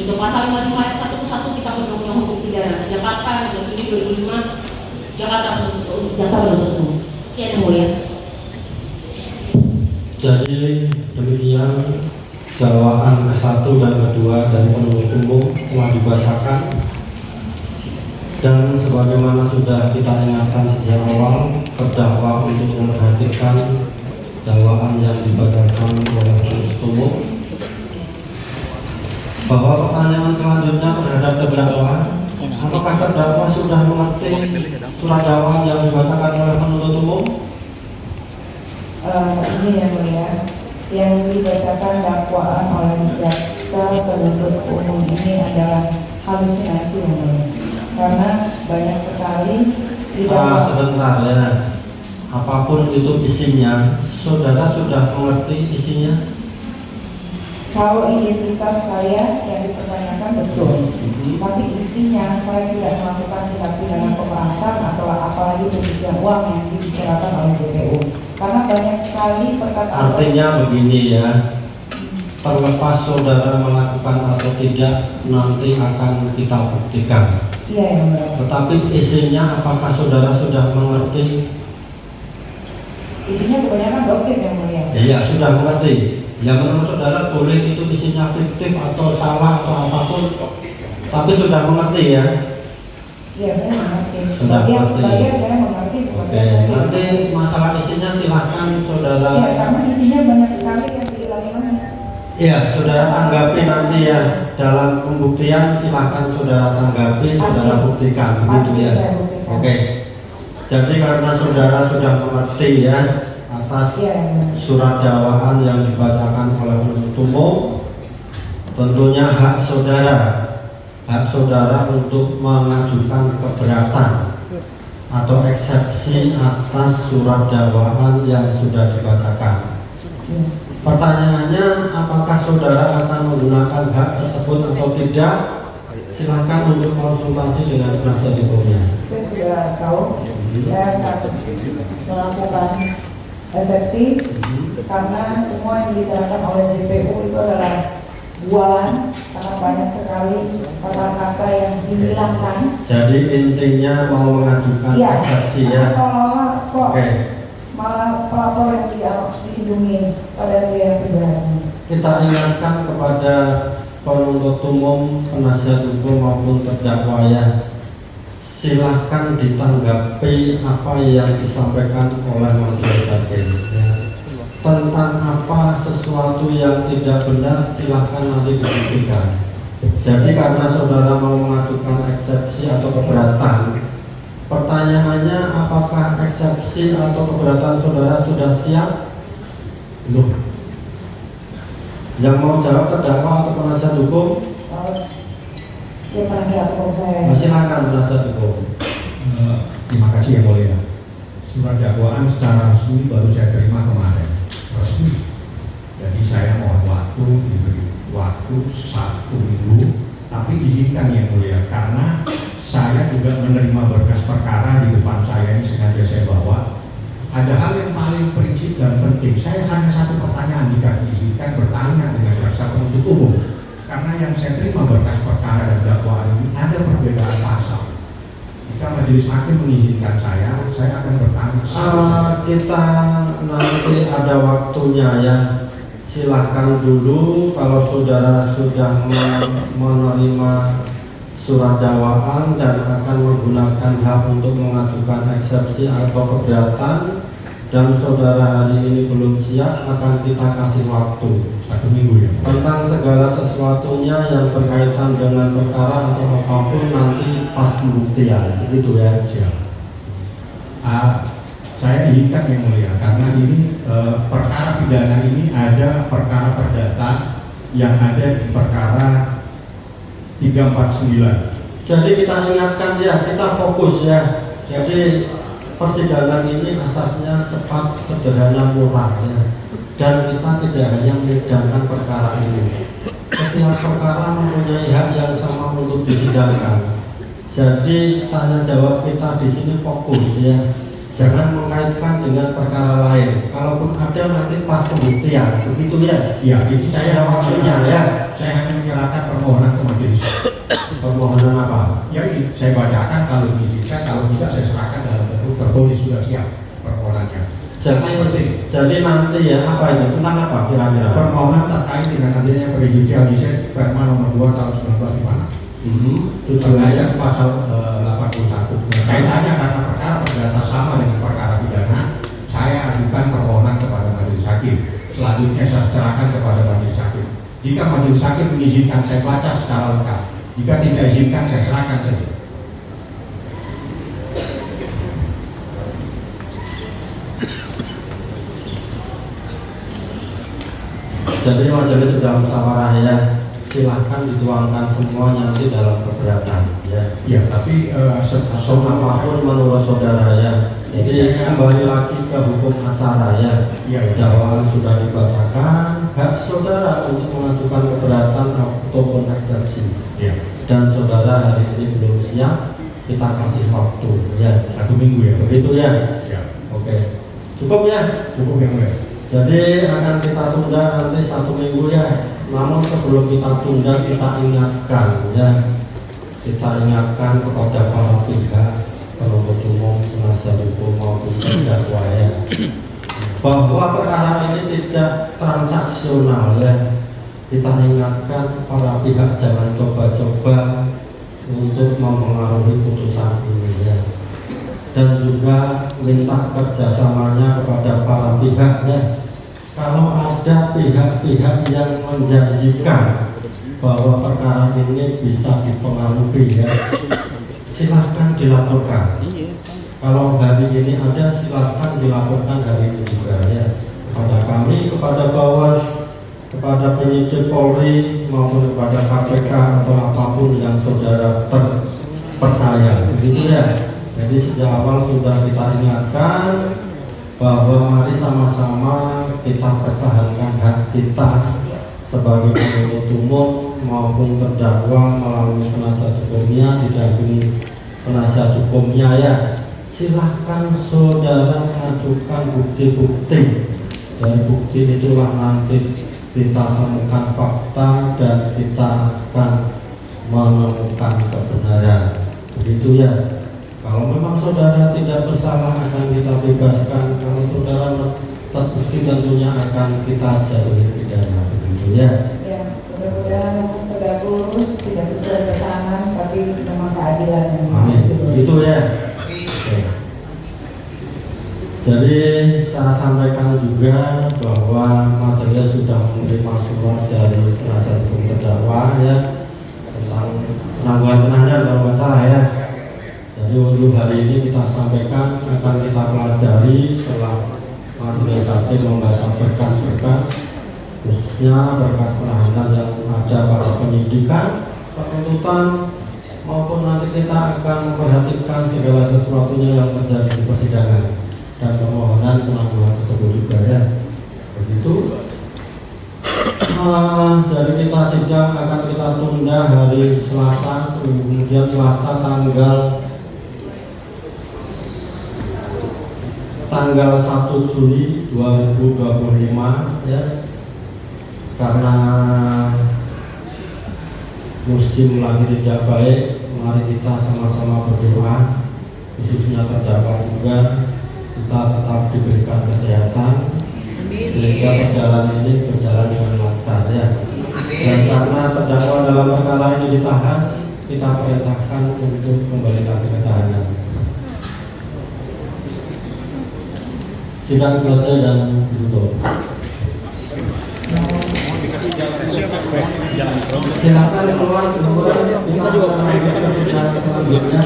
Untuk pasal 55 ayat 1 ke 1 kita Undang-Undang Hukum Pidana Jakarta 2005 Jakarta untuk jaksa penuntut umum. Sekian yang mulia. Jadi demikian dakwaan ke-1 dan ke-2 dari penuntut umum telah dibacakan, dan sebagaimana sudah kita ingatkan sejak awal, terdakwa untuk memperhatikan dakwaan yang dibacakan oleh penuntut umum, bahwa pertanyaan selanjutnya terhadap terdakwa, apakah terdakwa sudah mengerti surat dakwaan yang dibacakan oleh penuntut umum? Ini yang mulia, yang dibacakan dakwaan oleh jaksa penuntut umum ini adalah halusinasi yang mulia, karena banyak sekali sebentar ya, apapun itu isinya, saudara sudah mengerti isinya? Kalau identitas saya yang dipertanyakan betul, tapi isinya saya tidak melakukan tindak pidana pemerasan atau apalagi pencucian uang yang dibicarakan oleh JPU. Karena banyak sekali perkataan. Artinya begini ya, terlepas saudara melakukan atau tidak nanti akan kita buktikan. Iya yang benar. Tetapi isinya apakah saudara sudah mengerti? Isinya kebanyakan doktrin yang mulia. Iya, sudah mengerti. Ya menurut saudara boleh itu isinya fiktif atau salah atau apapun, tapi sudah mengerti ya? Iya, saya mengerti. Sudah mengerti. Sebagian saya mengerti. Oke, nanti masalah isinya silahkan saudara. Iya, karena isinya banyak sekali yang diulangi. Iya, saudara tanggapi nanti ya dalam pembuktian, silahkan saudara tanggapi, saudara buktikan, begitu ya. Oke. Jadi karena saudara sudah mengerti ya atas surat dakwaan yang dibacakan oleh penuntut umum, tentunya hak saudara untuk mengajukan keberatan atau eksepsi atas surat dakwaan yang sudah dibacakan. Pertanyaannya, apakah saudara akan menggunakan hak tersebut atau tidak? Silakan untuk konsultasi dengan penasihat hukumnya. Saya sudah tahu, saya akan melakukan eksepsi karena semua yang dibicarakan oleh JPU itu adalah bualan, karena banyak sekali kata-kata yang dihilangkan. Jadi intinya mau mengajukan eksepsi ya. Seolah-olah kok Oke. malah pelapor yang tidak dilindungi pada dia pribadi. Kita ingatkan kepada penuntut umum, penasihat hukum maupun terdakwa ya, silahkan ditanggapi apa yang disampaikan oleh majelis hakim ya. Tentang apa sesuatu yang tidak benar, silahkan nanti dibuktikan. Jadi karena saudara mau mengajukan eksepsi atau keberatan, pertanyaannya apakah eksepsi atau keberatan saudara sudah siap? Belum. Yang mau jawab terdakwa atau penasihat hukum? Ya, penasihat hukum saya. Silakan penasihat hukum. Terima kasih yang mulia. Surat dakwaan secara resmi baru saya terima kemarin, resmi. Jadi saya mohon waktu, diberi waktu 1 minggu, tapi izinkan yang mulia, karena saya juga menerima berkas perkara di depan saya ini, sengaja saya bawa. Ada hal yang paling prinsip dan penting. Saya hanya satu pertanyaan jika diizinkan bertanya dengan jaksa penuntut umum, karena yang saya terima berkas perkara dan dakwaan ini ada perbedaan pasal. Jika majelis hakim mengizinkan saya akan bertanya. Kita nanti ada waktunya ya. Silahkan dulu kalau saudara sudah menerima surat dakwaan dan akan menggunakan hak untuk mengajukan eksepsi atau keberatan, dan saudara hari ini belum siap, akan kita kasih waktu 1 minggu ya. tentang segala sesuatunya yang berkaitan dengan perkara atau apapun nanti pas pembuktian, begitu ya. Saya izinkan yang mulia, karena ini perkara pidana ini ada perkara perdata yang ada di perkara 349. Jadi kita ingatkan ya, kita fokus ya. Jadi persidangan ini asasnya cepat, sederhana, murah ya. Dan kita tidak hanya menyidangkan perkara ini. Setiap perkara mempunyai hak yang sama untuk disidangkan. Jadi tanya jawab kita di sini fokus ya. Jangan mengkaitkan dengan perkara lain. Kalaupun ada nanti pas pembuktian, begitu ya? Ya, ini saya maksudnya ya. Saya hanya menyerahkan permohonan ke majelis. Permohonan apa? Ya ini saya bacakan, kalau diizinkan, kalau tidak saya serahkan dalam bentuk tertulis sudah siap permohonannya. Jadi nanti ya apa itu? Tentang apa kira-kira? Permohonan terkait dengan adanya prejudicial dissent Perma nomor 2 tahun 1956. Terkait pasal 81. Kaitannya karena perkara perdata sama dengan perkara pidana, saya ajukan permohonan kepada majelis hakim. Selanjutnya saya serahkan kepada majelis hakim. Jika majelis hakim mengizinkan, saya baca secara lengkap. Jika tidak izinkan, saya serahkan saja. Jadi majelis sudah musyawarah ya, silahkan dituangkan semuanya nanti dalam keberatan ya. Ya, tapi apapun menurut saudara ya. Jadi kembali lagi ke hukum acara ya. Dakwaan sudah dibacakan, hak saudara untuk mengajukan keberatan ataupun eksepsi. Ya. Dan saudara hari ini belum siap, kita kasih waktu ya. 1 minggu ya. Begitu ya. Ya. Oke. Cukup ya. Cukup yang mulia. Jadi akan kita tunda nanti 1 minggu ya. Namun sebelum kita tunda, kita ingatkan ya. Kita ingatkan kepada para pihak, penuntut umum, penasihat hukum maupun terdakwa ya, bahwa perkara ini tidak transaksional ya. Kita ingatkan para pihak jangan coba-coba untuk mempengaruhi putusan ini ya. Dan juga minta kerjasamanya kepada para pihak ya. Kalau ada pihak-pihak yang menjanjikan bahwa perkara ini bisa dipengaruhi ya, silahkan dilaporkan. Kalau hari ini ada, silahkan dilaporkan hari ini juga ya, kepada kami, kepada Bawas, kepada penyidik Polri maupun kepada KPK atau apapun yang saudara percaya, begitu ya. Jadi sejak awal sudah kita ingatkan bahwa mari sama-sama kita pertahankan hak kita sebagai penuntut umum maupun terdakwa melalui penasihat hukumnya, didampingi penasihat hukumnya ya. Silahkan saudara mengajukan bukti-bukti. Dari bukti itulah nanti kita temukan fakta dan kita akan menemukan kebenaran. Begitu ya. Kalau memang saudara tidak bersalah akan kita bebaskan. Kalau saudara terbukti tentunya akan kita jatuhi pidana. Begitu ya. Ya, mudah-mudahan hukum tegak lurus, tidak sesuai pesanan, tapi memang keadilan yang Amin. Begitu ya. Oke. Jadi saya sampaikan juga bahwa majelis sudah menerima surat dari penasihat hukum terdakwa ya tentang penangguhan penahanan kalau nggak salah ya. Jadi untuk hari ini kita sampaikan akan kita pelajari setelah majelis hakim membaca berkas-berkas, khususnya berkas penahanan yang ada pada penyidikan, penuntutan, maupun nanti kita akan memperhatikan segala sesuatunya yang terjadi di persidangan dan permohonan penangguhan tersebut juga ya. Begitu. Jadi kita sidang akan kita tunda hari Selasa, kemudian Selasa tanggal 1 Juli 2025 ya, karena musim lagi tidak baik. Mari kita sama-sama berdoa, khususnya terdakwa juga, kita tetap diberikan kesehatan sehingga perjalanan ini berjalan dengan lancar ya. Dan karena terdakwa dalam perkara ini ditahan, kita perintahkan untuk kembali lagi ke tahanan. Sidang selesai dan ditutup. Silakan keluar. Kita juga menaikkan sidang selanjutnya.